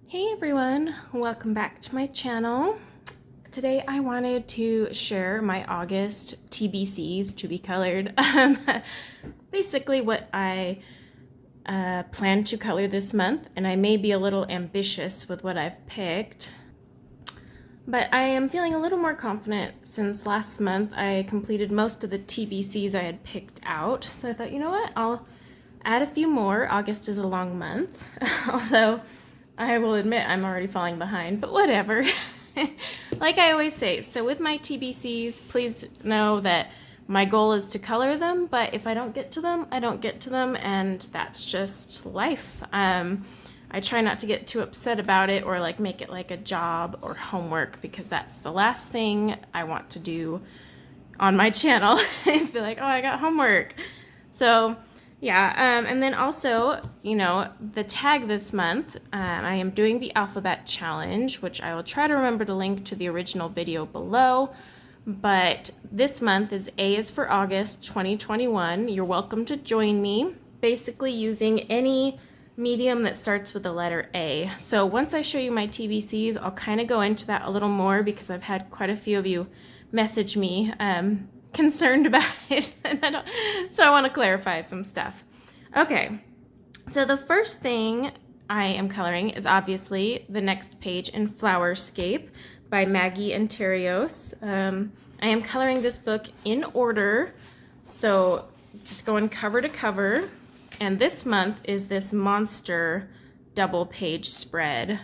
Hey everyone, welcome back to my channel. Today I wanted to share my August TBCs, to be colored. Basically what I plan to color this month, and I may be a little ambitious with what I've picked. But I am feeling a little more confident since last month I completed most of the TBCs I had picked out. So I thought, you know what, I'll add a few more. August is a long month, although I will admit I'm already falling behind, but whatever. Like I always say, so with my TBCs, please know that my goal is to color them, but if I don't get to them, I don't get to them, and that's just life. I try not to get too upset about it or like make it like a job or homework, because that's the last thing I want to do on my channel is be like, oh, I got homework. So yeah, and then also, you know, the tag this month, I am doing the alphabet challenge, which I will try to remember to link to the original video below. But this month is A is for August 2021. You're welcome to join me, basically using any medium that starts with the letter A. So once I show you my TBCs, I'll kind of go into that a little more, because I've had quite a few of you message me concerned about it, and so I want to clarify some stuff. Okay, so the first thing I am coloring is obviously the next page in Flowerscape by Maggie and Terrios. I am coloring this book in order, so just going cover to cover, and this month is this monster double page spread.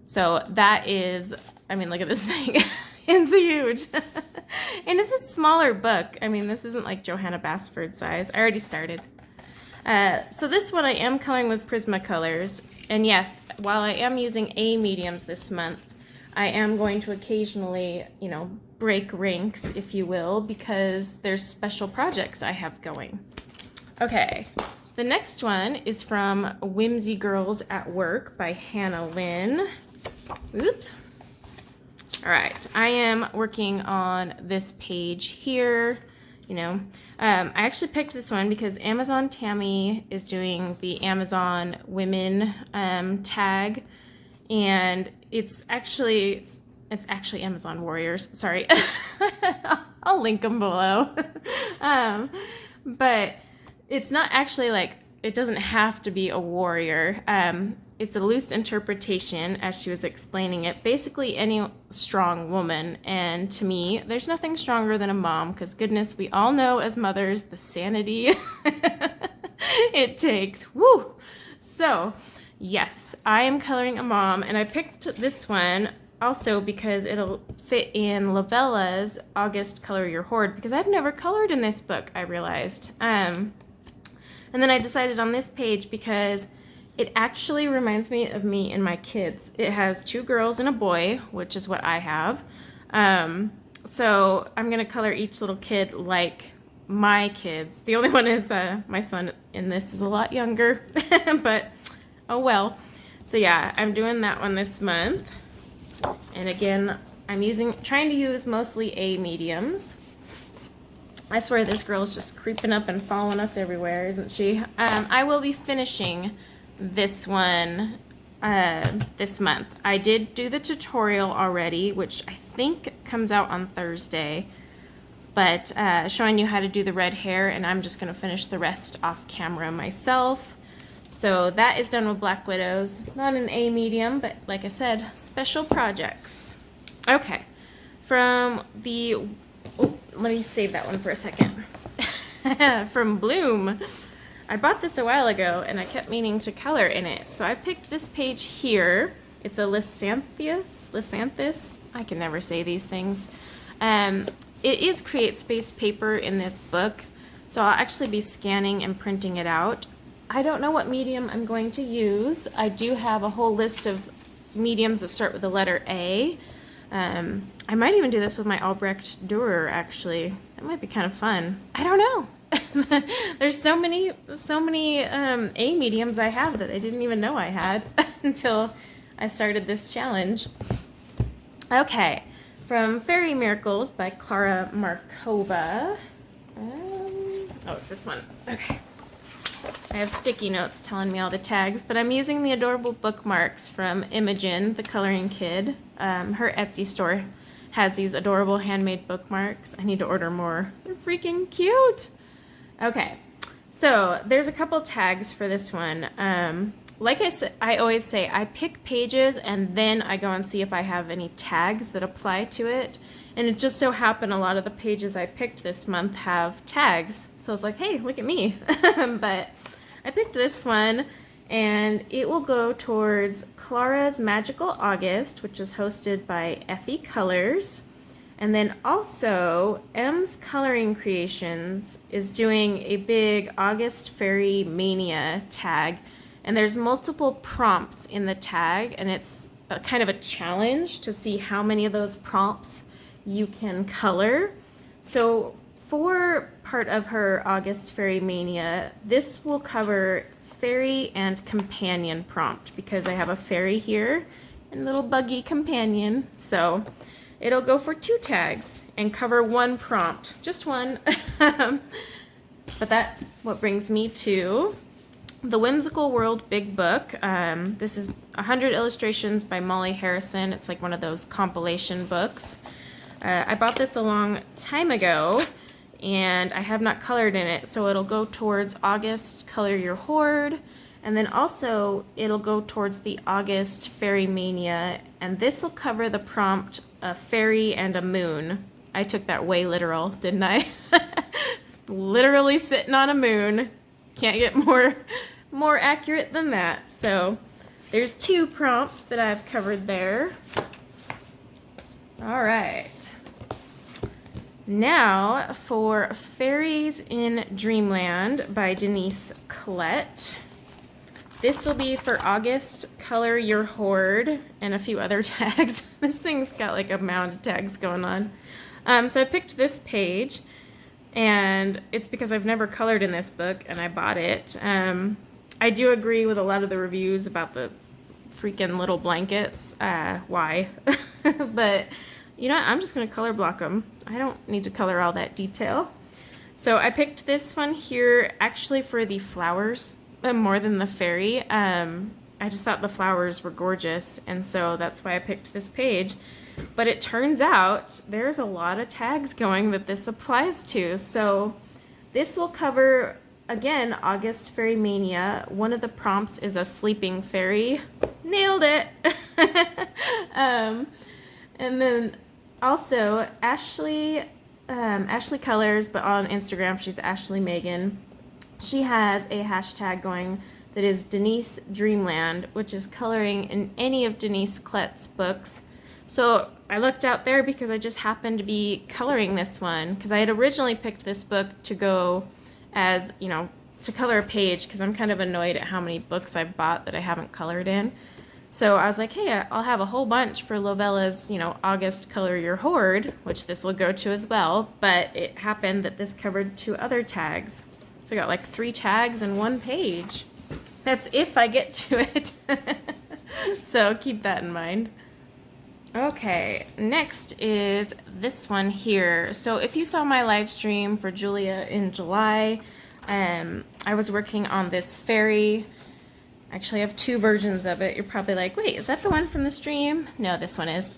So that is, I mean, look at this thing. It's huge. And it's a smaller book. I mean, this isn't like Johanna Basford size. I already started. So this one I am coloring with Prismacolors. And yes, while I am using A mediums this month, I am going to occasionally, you know, break ranks, if you will, because there's special projects I have going. Okay, the next one is from Whimsy Girls at Work by Hannah Lynn. Oops. All right, I am working on this page here, you know. I actually picked this one because Amazon Tammy is doing the Amazon Women tag, and it's actually Amazon Warriors, sorry. I'll link them below. But it's not actually like, it doesn't have to be a warrior. It's a loose interpretation, as she was explaining it. Basically, any strong woman. And to me, there's nothing stronger than a mom, because goodness, we all know as mothers the sanity it takes. Woo! So, yes, I am coloring a mom, and I picked this one also because it'll fit in Lavella's August Color Your Hoard, because I've never colored in this book, I realized. And then I decided on this page because it actually reminds me of me and my kids. It has two girls and a boy, which is what I have. So I'm going to color each little kid like my kids. The only one is my son in this is a lot younger, but oh well. So yeah, I'm doing that one this month. And again, I'm trying to use mostly A mediums. I swear this girl's just creeping up and following us everywhere, isn't she? I will be finishing this one this month. I did do the tutorial already, which I think comes out on Thursday, but showing you how to do the red hair, and I'm just going to finish the rest off camera myself. So that is done with Black Widows. Not an A medium, but like I said, special projects. Okay, from the... Oh, let me save that one for a second. From Bloom. I bought this a while ago, and I kept meaning to color in it. So I picked this page here. It's a Lysanthus. I can never say these things. It is Create Space paper in this book, so I'll actually be scanning and printing it out. I don't know what medium I'm going to use. I do have a whole list of mediums that start with the letter A. I might even do this with my Albrecht Dürer, actually. That might be kind of fun. I don't know. There's so many A mediums I have that I didn't even know I had until I started this challenge. Okay, from Fairy Miracles by Clara Markova. Oh, it's this one. Okay. I have sticky notes telling me all the tags, but I'm using the adorable bookmarks from Imogen, the coloring kid. Her Etsy store has these adorable handmade bookmarks. I need to order more. They're freaking cute. Okay, so there's a couple tags for this one. Like I said, I always say I pick pages and then I go and see if I have any tags that apply to it. And it just so happened a lot of the pages I picked this month have tags. So I was like, hey, look at me. But I picked this one and it will go towards Clara's Magical August, which is hosted by Effie Colors. And then also M's Coloring Creations is doing a big August Fairy Mania tag. And there's multiple prompts in the tag, and it's kind of a challenge to see how many of those prompts you can color. So for part of her August Fairy Mania, this will cover fairy and companion prompt because I have a fairy here and a little buggy companion. So it'll go for 2 tags and cover 1 prompt, just one. But that's what brings me to The Whimsical World Big Book. This is 100 illustrations by Molly Harrison. It's like one of those compilation books. I bought this a long time ago and I have not colored in it, so it'll go towards August Color Your Hoard, and then also it'll go towards the August Fairy Mania, and this will cover the prompt a fairy and a moon. I took that way literal, didn't I? Literally sitting on a moon. Can't get more accurate than that. So there's 2 prompts that I've covered there. All right. Now for Fairies in Dreamland by Denise Collette. This will be for August Color Your Hoard and a few other tags. This thing's got like a mound of tags going on. So I picked this page, and it's because I've never colored in this book and I bought it. I do agree with a lot of the reviews about the freaking little blankets. Why? But you know what? I'm just going to color block them. I don't need to color all that detail. So I picked this one here actually for the flowers more than the fairy. I just thought the flowers were gorgeous, and so that's why I picked this page. But it turns out there's a lot of tags going that this applies to. So this will cover, again, August Fairy Mania. One of the prompts is a sleeping fairy. Nailed it! And then also Ashley Colors, but on Instagram she's Ashley Megan. She has a hashtag going that is Denise Dreamland, which is coloring in any of Denise Collette's books. So I looked out there because I just happened to be coloring this one, because I had originally picked this book to go as, you know, to color a page, because I'm kind of annoyed at how many books I've bought that I haven't colored in. So I was like, hey, I'll have a whole bunch for Lovella's, you know, August Color Your Hoard, which this will go to as well, but it happened that this covered 2 other tags. So I got like 3 tags in 1 page. That's if I get to it. So keep that in mind. Okay, next is this one here. So if you saw my live stream for Julia in July, I was working on this fairy. Actually, I have 2 versions of it. You're probably like, wait, is that the one from the stream? No, this one is.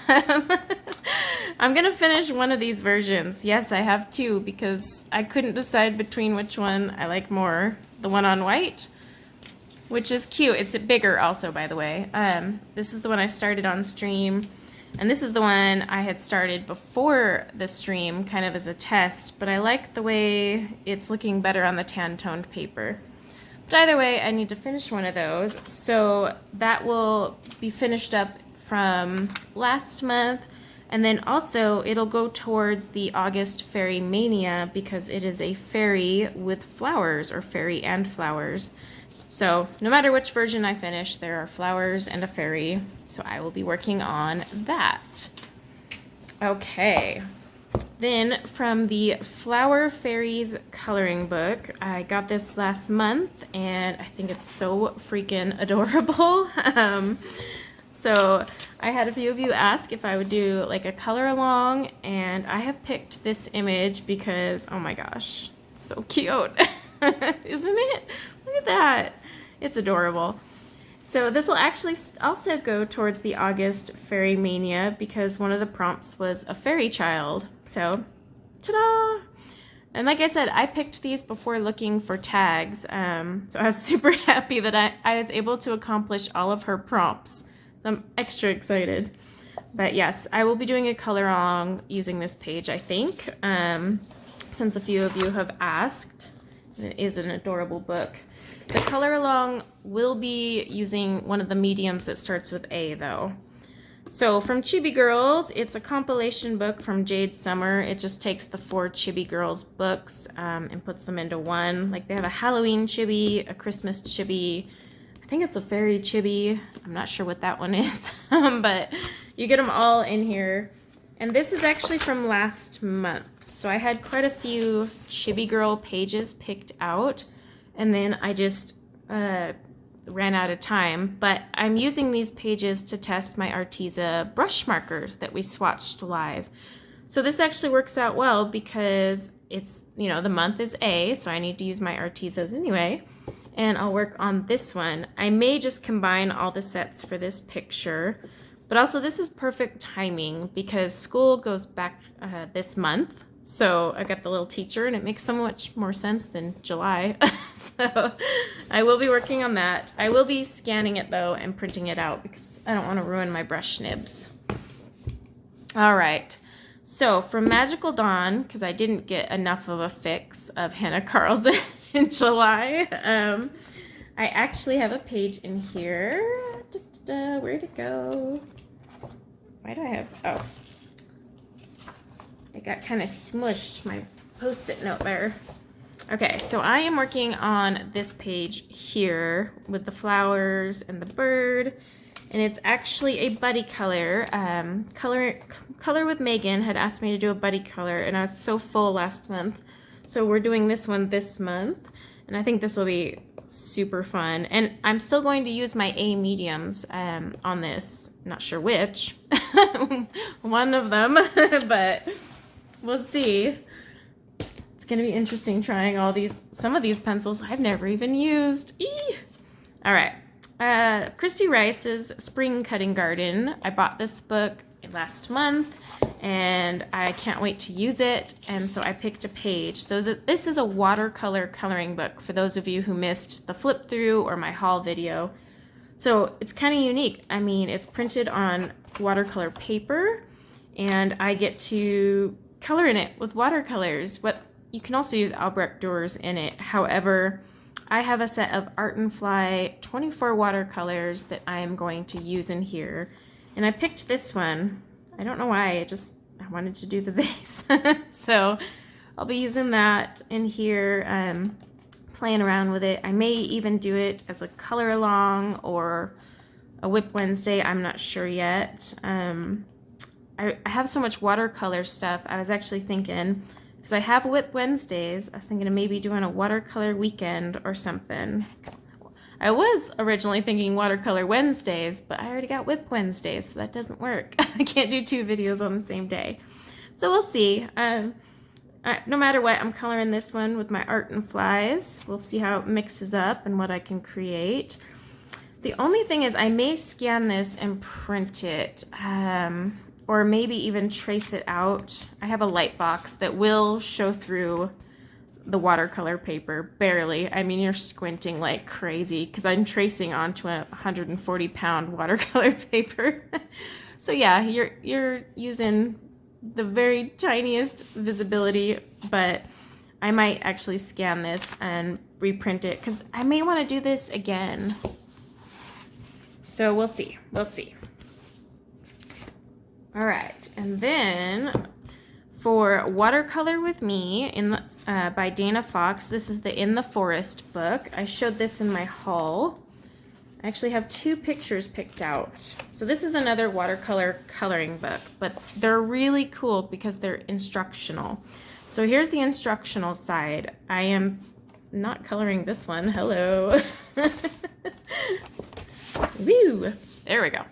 I'm going to finish one of these versions. Yes, I have 2 because I couldn't decide between which one I like more. The one on white, which is cute. It's bigger also, by the way. This is the one I started on stream, and this is the one I had started before the stream, kind of as a test, but I like the way it's looking better on the tan-toned paper. But either way, I need to finish one of those, so that will be finished up from last month, and then also it'll go towards the August Fairy Mania because it is a fairy with flowers, or fairy and flowers. So no matter which version I finish, there are flowers and a fairy, so I will be working on that. Okay. Then from the Flower Fairies coloring book, I got this last month and I think it's so freaking adorable. So I had a few of you ask if I would do like a color along, and I have picked this image because, oh my gosh, it's so cute. Isn't it? Look at that. It's adorable. So this will actually also go towards the August Fairy Mania because one of the prompts was a fairy child. So, ta-da! And like I said, I picked these before looking for tags. So I was super happy that I was able to accomplish all of her prompts. So I'm extra excited. But yes, I will be doing a color along using this page, I think, since a few of you have asked. It is an adorable book. The color along will be using one of the mediums that starts with A, though. So from Chibi Girls, it's a compilation book from Jade Summer. It just takes the 4 Chibi Girls books and puts them into one. Like they have a Halloween Chibi, a Christmas Chibi, I think it's a Fairy Chibi. I'm not sure what that one is, but you get them all in here. And this is actually from last month. So I had quite a few Chibi Girl pages picked out, and then I just ran out of time. But I'm using these pages to test my Arteza brush markers that we swatched live. So this actually works out well because it's, you know, the month is A, so I need to use my Artezas anyway. And I'll work on this one. I may just combine all the sets for this picture. But also this is perfect timing because school goes back this month. So I got the little teacher and it makes so much more sense than July. So I will be working on that. I will be scanning it though and printing it out because I don't want to ruin my brush nibs. All right. So from Magical Dawn, because I didn't get enough of a fix of Hannah Carlson in July, I actually have a page in here. Where'd it go? Why do I have, oh, it got kind of smushed, my post-it note there. Okay, so I am working on this page here with the flowers and the bird, and it's actually a buddy color. Color with Megan had asked me to do a buddy color, and I was so full last month. So we're doing this one this month, and I think this will be super fun. And I'm still going to use my A mediums on this. Not sure which. One of them, but we'll see. It's going to be interesting trying some of these pencils I've never even used. Eee! All right. Christy Rice's Spring Cutting Garden. I bought this book last month and I can't wait to use it, and so I picked a page. So this is a watercolor coloring book for those of you who missed the flip through or my haul video. So it's kind of unique. I mean, it's printed on watercolor paper and I get to color in it with watercolors. But you can also use Albrecht Dürer in it. However, I have a set of Art and Fly 24 watercolors that I am going to use in here. And I picked this one. I don't know why, I wanted to do the base. So I'll be using that in here, playing around with it. I may even do it as a color along or a Whip Wednesday. I'm not sure yet. I have so much watercolor stuff. I was actually thinking, because I have Whip Wednesdays, I was thinking of maybe doing a watercolor weekend or something. I was originally thinking watercolor Wednesdays, but I already got Whip Wednesdays, so that doesn't work. I can't do 2 videos on the same day. So we'll see. No matter what, I'm coloring this one with my Art and Flies. We'll see how it mixes up and what I can create. The only thing is I may scan this and print it, or maybe even trace it out. I have a light box that will show through the watercolor paper, barely. I mean, you're squinting like crazy because I'm tracing onto a 140-pound watercolor paper. So yeah, you're using the very tiniest visibility, but I might actually scan this and reprint it because I may want to do this again. So we'll see. We'll see. All right, and then for Watercolor with Me by Dana Fox, this is the In the Forest book. I showed this in my haul. I actually have 2 pictures picked out. So this is another watercolor coloring book, but they're really cool because they're instructional. So here's the instructional side. I am not coloring this one. Hello. Woo! There we go.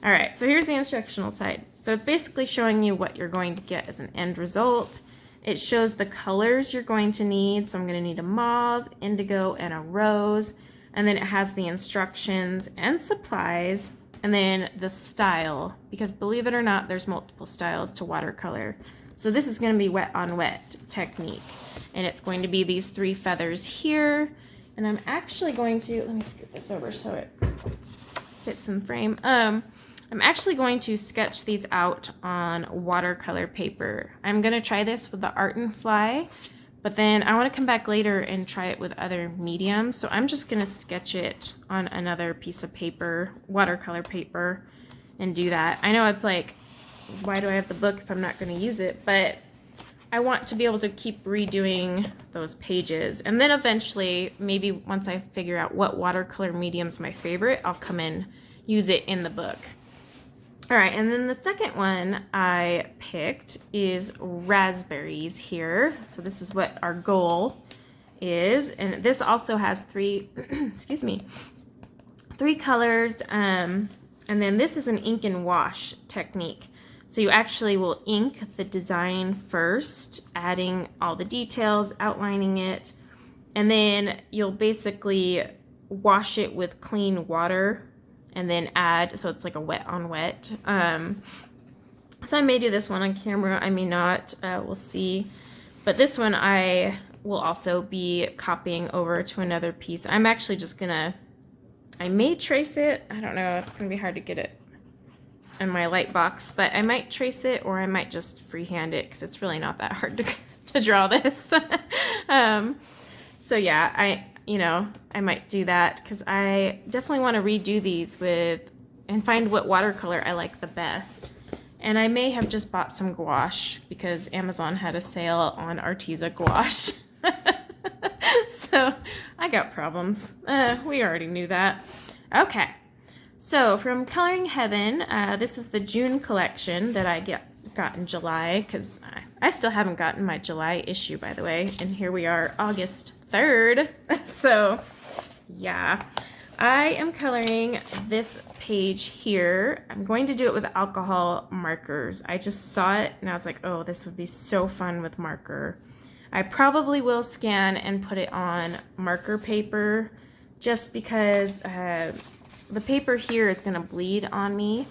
All right, so here's the instructional side. So it's basically showing you what you're going to get as an end result. It shows the colors you're going to need. So I'm going to need a mauve, indigo, and a rose. And then it has the instructions and supplies, and then the style, because believe it or not, there's multiple styles to watercolor. So this is going to be wet on wet technique, and it's going to be these 3 feathers here. And I'm actually going to, let me scoot this over so it fits in frame. I'm actually going to sketch these out on watercolor paper. I'm going to try this with the Art and Fly, but then I want to come back later and try it with other mediums. So I'm just going to sketch it on another piece of paper, watercolor paper, and do that. I know it's like, why do I have the book if I'm not going to use it? But I want to be able to keep redoing those pages. And then eventually, maybe once I figure out what watercolor medium's my favorite, I'll come and use it in the book. All right, and then the second one I picked is raspberries here. So this is what our goal is. And this also has 3, excuse me, 3 colors. And then this is an ink and wash technique. So you actually will ink the design first, adding all the details, outlining it, and then you'll basically wash it with clean water and then add, so it's like a wet on wet. So I may do this one on camera, I may not, we'll see. But this one I will also be copying over to another piece. I'm actually just gonna, I may trace it, I don't know, it's gonna be hard to get it in my light box, but I might trace it or I might just freehand it because it's really not that hard to draw this. So yeah, I might do that because I definitely want to redo these and find what watercolor I like the best. And I may have just bought some gouache because Amazon had a sale on Arteza gouache. So I got problems. We already knew that. Okay, so from Coloring Heaven, this is the June collection that I got in July because I still haven't gotten my July issue, by the way. And here we are, August 3rd. So yeah, I am coloring this page here. I'm going to do it with alcohol markers. I just saw it and I was like, oh, this would be so fun with marker. I probably will scan and put it on marker paper just because the paper here is going to bleed on me,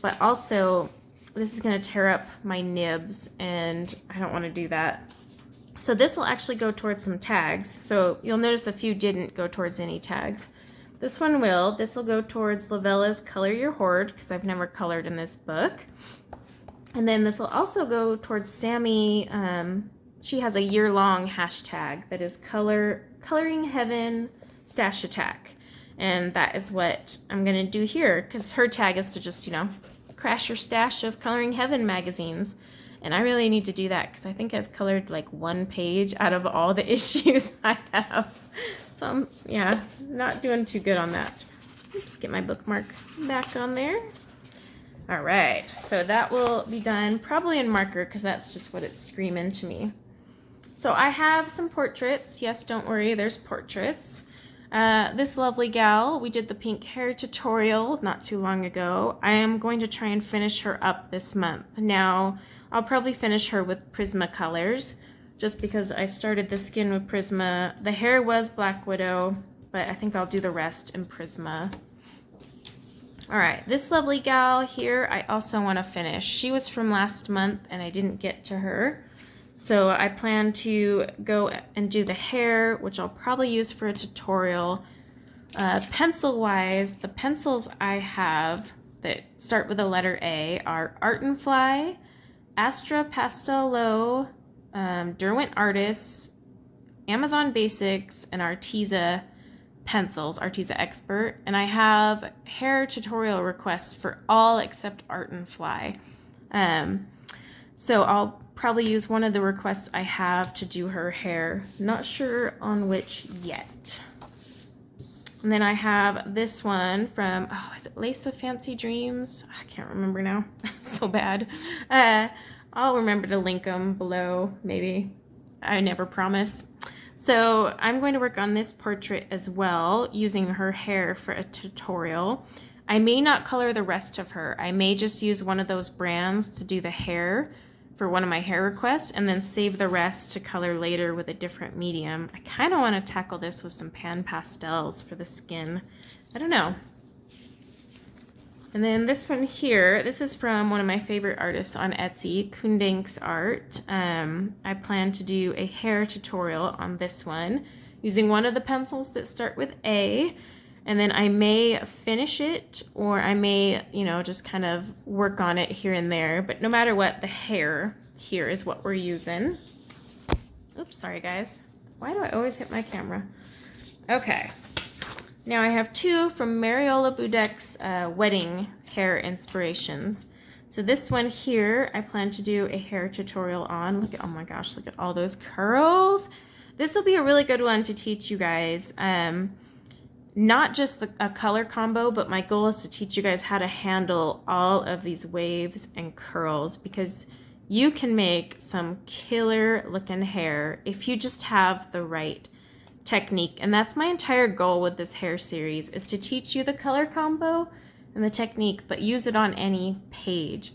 but also this is going to tear up my nibs and I don't want to do that. So this will actually go towards some tags. So you'll notice a few didn't go towards any tags. This one will. This will go towards Lavella's Color Your Hoard because I've never colored in this book. And then this will also go towards Sammy. She has a year-long hashtag that is Coloring Heaven Stash Attack. And that is what I'm going to do here because her tag is to just, crash your stash of Coloring Heaven magazines. And I really need to do that because I think I've colored like 1 page out of all the issues I have. So I'm, not doing too good on that. Oops, get my bookmark back on there. All right, so that will be done probably in marker because that's just what it's screaming to me. So I have some portraits. Yes, don't worry, there's portraits. This lovely gal, we did the pink hair tutorial not too long ago. I am going to try and finish her up this month. Now, I'll probably finish her with Prismacolors just because I started the skin with Prisma. The hair was Black Widow, but I think I'll do the rest in Prisma. All right, this lovely gal here, I also want to finish. She was from last month and I didn't get to her. So I plan to go and do the hair, which I'll probably use for a tutorial. Pencil-wise, the pencils I have that start with the letter A are Art and Fly, Astra Pastel, Derwent Artists, Amazon Basics, and Arteza pencils, Arteza Expert. And I have hair tutorial requests for all except Art and Fly. So I'll probably use one of the requests I have to do her hair. Not sure on which yet. And then I have this one from, is it Lace of Fancy Dreams? I can't remember now. I'm so bad. I'll remember to link them below, maybe. I never promise. So I'm going to work on this portrait as well, using her hair for a tutorial. I may not color the rest of her. I may just use one of those brands to do the hair for one of my hair requests and then save the rest to color later with a different medium. I kind of want to tackle this with some pan pastels for the skin. I don't know. And then this one here, this is from one of my favorite artists on Etsy, Kundank's Art. I plan to do a hair tutorial on this one using one of the pencils that start with A. And then I may finish it, or I may, you know, just kind of work on it here and there. But no matter what, the hair here is what we're using. Oops, sorry guys. Why do I always hit my camera? Okay. Now I have two from Mariola Budek's wedding hair inspirations. So this one here, I plan to do a hair tutorial on. Look at, oh my gosh, look at all those curls. This will be a really good one to teach you guys. Not just a color combo, but my goal is to teach you guys how to handle all of these waves and curls, because you can make some killer looking hair if you just have the right technique. And that's my entire goal with this hair series, is to teach you the color combo and the technique, but use it on any page.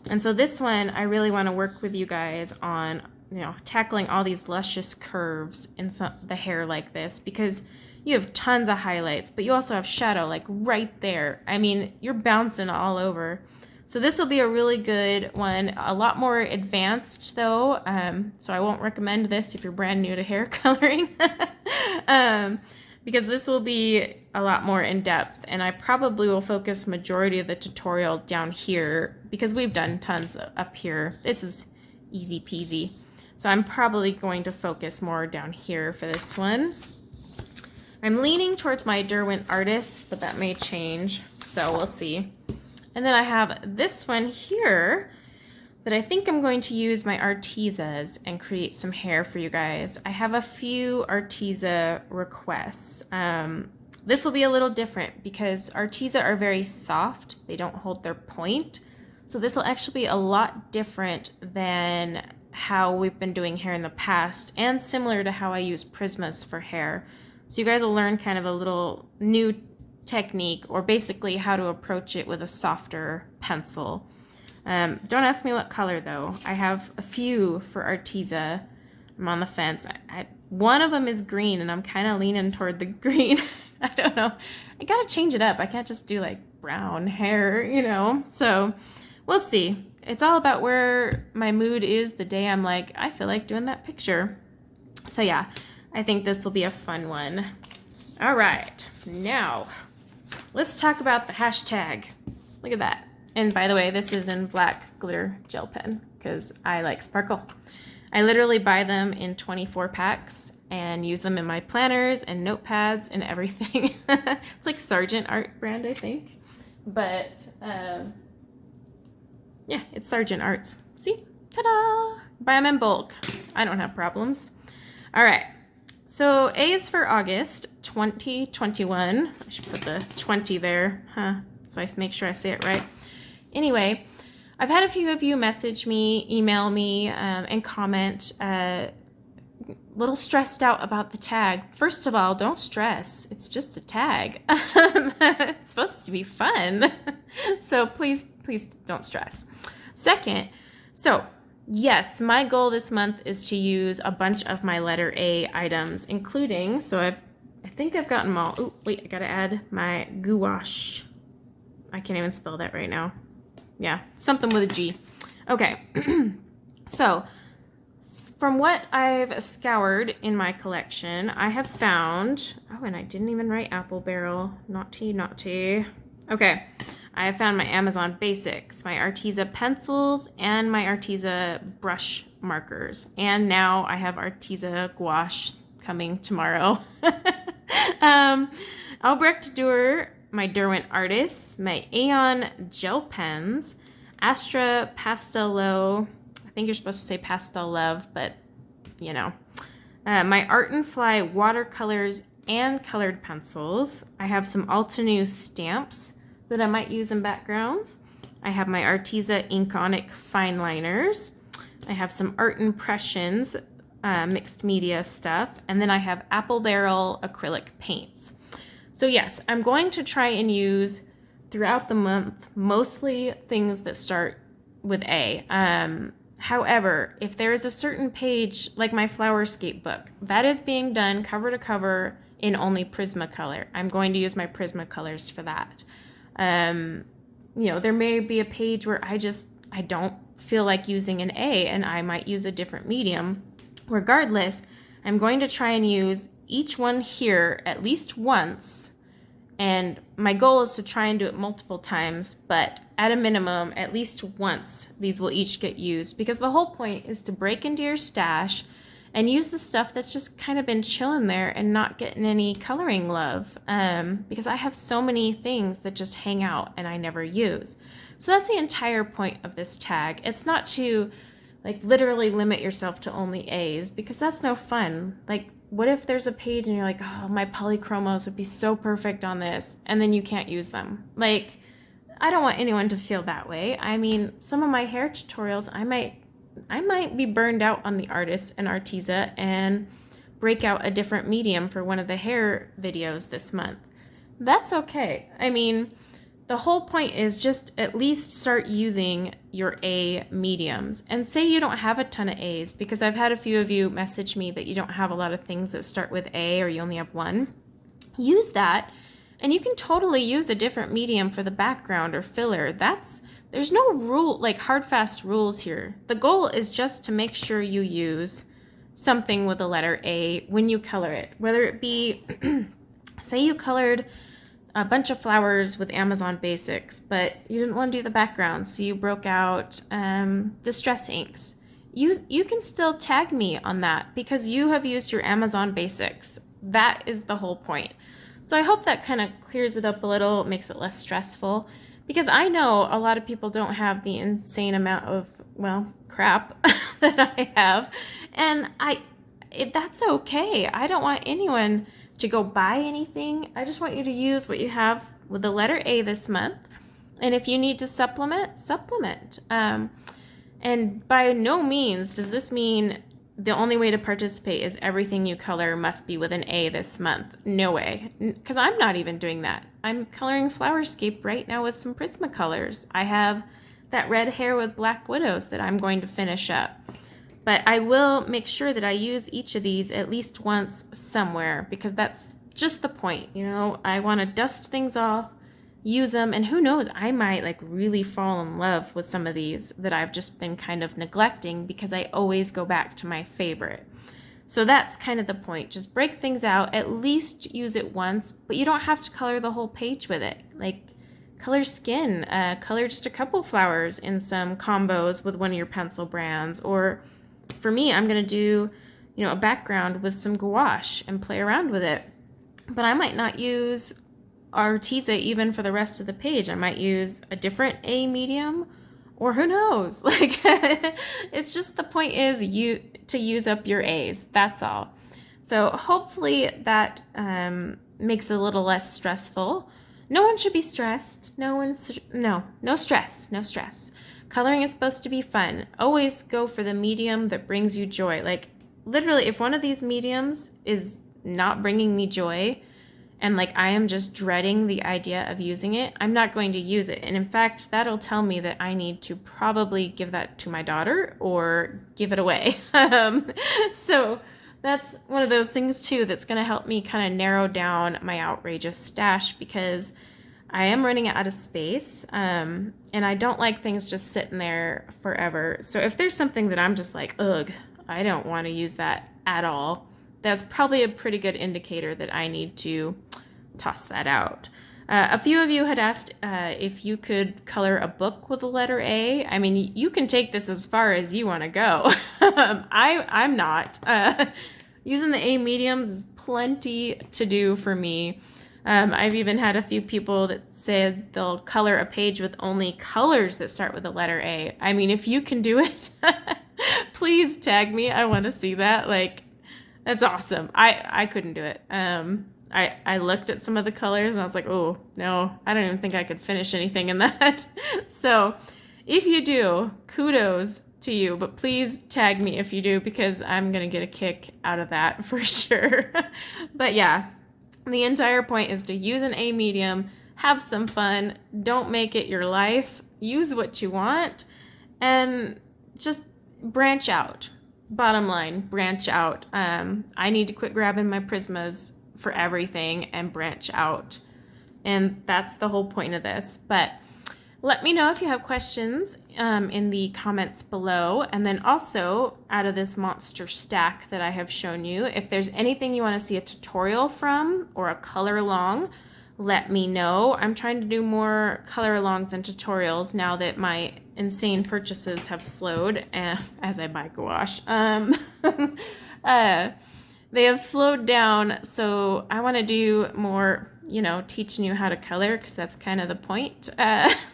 And so this one, I really want to work with you guys on, you know, tackling all these luscious curves in the hair like this, because you have tons of highlights, but you also have shadow like right there. I mean, you're bouncing all over. So this will be a really good one, a lot more advanced though, so I won't recommend this if you're brand new to hair coloring, because this will be a lot more in depth, and I probably will focus majority of the tutorial down here because we've done tons up here. This is easy peasy. So I'm probably going to focus more down here for this one. I'm leaning towards my Derwent Artist, but that may change, so we'll see. And then I have this one here that I think I'm going to use my Artezas and create some hair for you guys. I have a few Arteza requests. This will be a little different because Arteza are very soft. They don't hold their point. So this will actually be a lot different than how we've been doing hair in the past, and similar to how I use Prismas for hair. So you guys will learn kind of a little new technique, or basically how to approach it with a softer pencil. Don't ask me what color though. I have a few for Arteza. I'm on the fence. One of them is green, and I'm kind of leaning toward the green. I don't know. I gotta change it up. I can't just do like brown hair, you know? So we'll see. It's all about where my mood is the day I'm like, I feel like doing that picture. So yeah, I think this will be a fun one. All right, now let's talk about the hashtag. Look at that. And by the way, this is in black glitter gel pen because I like sparkle. I literally buy them in 24 packs and use them in my planners and notepads and everything. It's like Sargent Art brand, I think. But yeah, it's Sargent Arts. See? Ta-da! Buy them in bulk. I don't have problems. All right. So A is for August 2021. I should put the 20 there, huh? So I make sure I say it right. Anyway, I've had a few of you message me, email me, and comment a little stressed out about the tag. First of all, don't stress. It's just a tag. It's supposed to be fun. So please don't stress. Second, so yes, my goal this month is to use a bunch of my letter A items, including, so I think I've gotten them all. Oh, wait, I gotta add my gouache. I can't even spell that right now. Yeah, something with a G. Okay, so from what I've scoured in my collection, I have found, oh, and I didn't even write apple barrel, naughty. Okay, I have found my Amazon Basics, my Arteza pencils, and my Arteza brush markers. And now I have Arteza gouache coming tomorrow. Albrecht Dürer, my Derwent Artists, my Aeon gel pens, Astra Pastello, I think you're supposed to say Pastel Love, but you know. My Art and Fly watercolors and colored pencils. I have some Altenew stamps that I might use in backgrounds. I have my Arteza Inkonic fine liners. I have some art impressions, mixed media stuff, and then I have apple barrel acrylic paints. So yes, I'm going to try and use throughout the month mostly things that start with A. However, if there is a certain page, like my Flowerscape book, that is being done cover to cover in only Prismacolor. I'm going to use my Prismacolors for that. There may be a page where I don't feel like using an A and I might use a different medium. Regardless, I'm going to try and use each one here at least once. And my goal is to try and do it multiple times, but at a minimum, at least once, these will each get used, because the whole point is to break into your stash and use the stuff that's just kind of been chilling there and not getting any coloring love, because I have so many things that just hang out and I never use. So that's the entire point of this tag. It's not to like literally limit yourself to only A's, because that's no fun. Like, what if there's a page and you're like, oh, my polychromos would be so perfect on this, and then you can't use them? Like, I don't want anyone to feel that way. I mean, some of my hair tutorials, I might be burned out on the artist and Arteza and break out a different medium for one of the hair videos this month. That's okay. I mean, the whole point is just at least start using your A mediums. And say you don't have a ton of A's, because I've had a few of you message me that you don't have a lot of things that start with A, or you only have one. Use that, and you can totally use a different medium for the background or filler. There's no rule, like hard fast rules here. The goal is just to make sure you use something with the letter A when you color it. Whether it be, say you colored a bunch of flowers with Amazon Basics, but you didn't want to do the background, so you broke out Distress inks. You can still tag me on that, because you have used your Amazon Basics. That is the whole point. So I hope that kind of clears it up a little, makes it less stressful, because I know a lot of people don't have the insane amount of, well, crap that I have, and that's okay. I don't want anyone to go buy anything. I just want you to use what you have with the letter A this month, and if you need to supplement. And by no means does this mean the only way to participate is everything you color must be with an A this month. No way, because I'm not even doing that. I'm coloring Flowerscape right now with some Prismacolors. I have that red hair with black widows that I'm going to finish up. But I will make sure that I use each of these at least once somewhere, because that's just the point. I want to dust things off, use them, and who knows, I might like really fall in love with some of these that I've just been kind of neglecting, because I always go back to my favorite. So that's kind of the point. Just break things out, at least use it once, but you don't have to color the whole page with it. Like, color skin, color just a couple flowers in some combos with one of your pencil brands, or for me, I'm going to do, a background with some gouache and play around with it. But I might not use Arteza even for the rest of the page. I might use a different A medium, or who knows? Like, it's just, the point is to use up your A's. That's all. So hopefully that makes it a little less stressful. No one should be stressed. No stress. Coloring is supposed to be fun. Always go for the medium that brings you joy. Like, literally, if one of these mediums is not bringing me joy, and like I am just dreading the idea of using it, I'm not going to use it. And in fact, that'll tell me that I need to probably give that to my daughter or give it away. So that's one of those things too that's going to help me kind of narrow down my outrageous stash, because I am running out of space, and I don't like things just sitting there forever. So if there's something that I'm just like, ugh, I don't want to use that at all, that's probably a pretty good indicator that I need to toss that out. A few of you had asked if you could color a book with the letter A. I mean, you can take this as far as you want to go. I'm not. Using the A mediums is plenty to do for me. I've even had a few people that said they'll color a page with only colors that start with the letter A. I mean, if you can do it, please tag me. I want to see that. Like, that's awesome. I couldn't do it. I looked at some of the colors and I was like, oh, no, I don't even think I could finish anything in that. So if you do, kudos to you, but please tag me if you do, because I'm going to get a kick out of that for sure. But yeah. The entire point is to use an A medium, have some fun, don't make it your life, use what you want, and just branch out. Bottom line, branch out. I need to quit grabbing my Prismas for everything and branch out. And that's the whole point of this. But let me know if you have questions in the comments below. And then also, out of this monster stack that I have shown you, if there's anything you want to see a tutorial from or a color along, let me know. I'm trying to do more color alongs and tutorials now that my insane purchases have slowed as I buy gouache. They have slowed down, so I want to do more, you know, teaching you how to color, because that's kind of the point.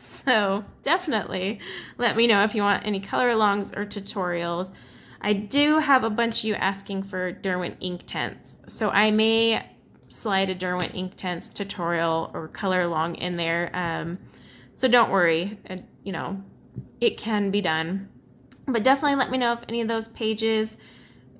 So definitely let me know if you want any color alongs or tutorials. I do have a bunch of you asking for Derwent Inktense, so I may slide a Derwent Inktense tutorial or color along in there. So don't worry, you know, it can be done. But definitely let me know if any of those pages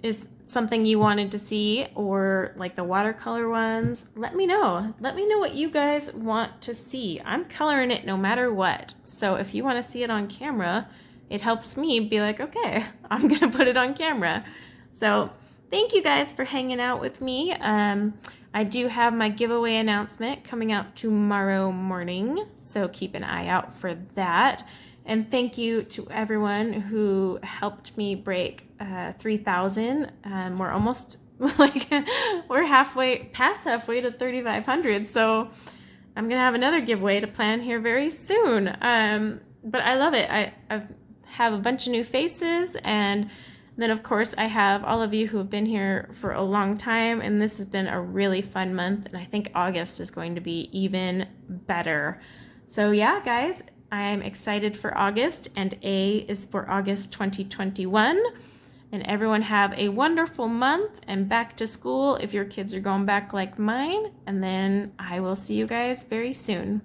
is something you wanted to see, or like the watercolor ones. Let me know. Let me know what you guys want to see. I'm coloring it no matter what. So if you want to see it on camera, it helps me be like, okay, I'm gonna put it on camera. So thank you guys for hanging out with me. I do have my giveaway announcement coming out tomorrow morning, so keep an eye out for that. And thank you to everyone who helped me break 3,000. We're almost like, we're past halfway to 3,500. So I'm gonna have another giveaway to plan here very soon. But I love it. I have a bunch of new faces, and then of course I have all of you who have been here for a long time, and this has been a really fun month, and I think August is going to be even better. So yeah, guys, I'm excited for August, and A is for August 2021. And everyone have a wonderful month and back to school if your kids are going back like mine. And then I will see you guys very soon.